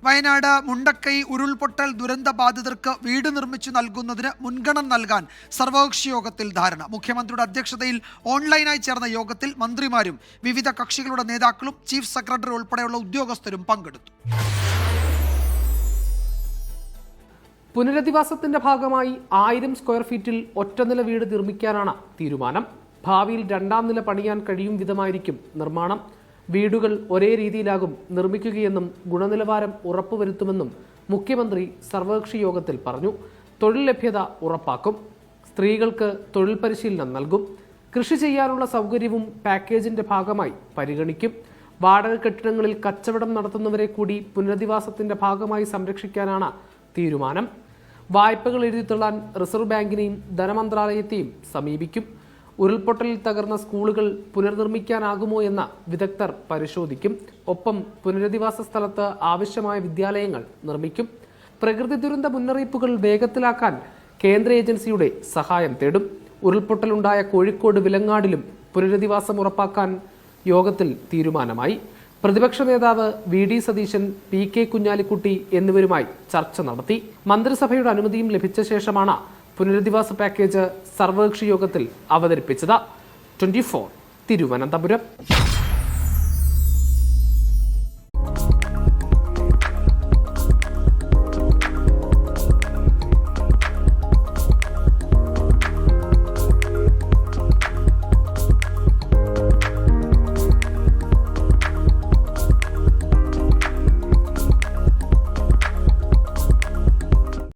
വയനാട് മുണ്ടക്കൈ ഉരുൾപൊട്ടൽ ദുരന്ത ബാധിതർക്ക് വീട് നിർമ്മിച്ചു നൽകുന്നതിന് മുൻഗണന നൽകാൻ സർവകക്ഷി യോഗത്തിൽ ധാരണ. മുഖ്യമന്ത്രിയുടെ അധ്യക്ഷതയിൽ ഓൺലൈനായി ചേർന്ന യോഗത്തിൽ മന്ത്രിമാരും വിവിധ കക്ഷികളുടെ നേതാക്കളും ചീഫ് സെക്രട്ടറി ഉൾപ്പെടെയുള്ള ഉദ്യോഗസ്ഥരും പങ്കെടുത്തു. പുനരധിവാസത്തിന്റെ ഭാഗമായി 1000 സ്ക്വയർ ഫീറ്റിൽ ഒറ്റനില വീട് നിർമ്മിക്കാനാണ് തീരുമാനം. ഭാവിയിൽ 2ാം നില പണിയാൻ കഴിയും വിധമായിരിക്കും നിർമ്മാണം. വീടുകൾ ഒരേ രീതിയിലാകും നിർമ്മിക്കുകയെന്നും ഗുണനിലവാരം ഉറപ്പുവരുത്തുമെന്നും മുഖ്യമന്ത്രി സർവകക്ഷി യോഗത്തിൽ പറഞ്ഞു. തൊഴിൽ ലഭ്യത ഉറപ്പാക്കും. സ്ത്രീകൾക്ക് തൊഴിൽ പരിശീലനം നൽകും. കൃഷി ചെയ്യാനുള്ള സൗകര്യവും പാക്കേജിന്റെ ഭാഗമായി പരിഗണിക്കും. വാടക കെട്ടിടങ്ങളിൽ കച്ചവടം നടത്തുന്നവരെ കൂടി പുനരധിവാസത്തിന്റെ ഭാഗമായി സംരക്ഷിക്കാനാണ് തീരുമാനം. വായ്പകൾ എഴുതിത്തള്ളാൻ റിസർവ് ബാങ്കിനെയും ധനമന്ത്രാലയത്തെയും സമീപിക്കും. ഉരുൾപൊട്ടലിൽ തകർന്ന സ്കൂളുകൾ പുനർനിർമ്മിക്കാനാകുമോ എന്ന വിദഗ്ധർ പരിശോധിക്കും. ഒപ്പം പുനരധിവാസ സ്ഥലത്ത് ആവശ്യമായ വിദ്യാലയങ്ങൾ നിർമ്മിക്കും. പ്രകൃതി ദുരന്ത മുന്നറിയിപ്പുകൾ വേഗത്തിലാക്കാൻ കേന്ദ്ര ഏജൻസിയുടെ സഹായം തേടും. ഉരുൾപൊട്ടലുണ്ടായ കോഴിക്കോട് വിലങ്ങാടിലും പുനരധിവാസം ഉറപ്പാക്കാൻ യോഗത്തിൽ തീരുമാനമായി. പ്രതിപക്ഷ നേതാവ് വി.ഡി. സതീശൻ, പി.കെ. കുഞ്ഞാലിക്കുട്ടി എന്നിവരുമായി ചർച്ച നടത്തി. മന്ത്രിസഭയുടെ അനുമതിയും ലഭിച്ച ശേഷമാണ് പുനരധിവാസ പാക്കേജ് സർവകക്ഷി യോഗത്തിൽ അവതരിപ്പിച്ചത്. 24 തിരുവനന്തപുരം.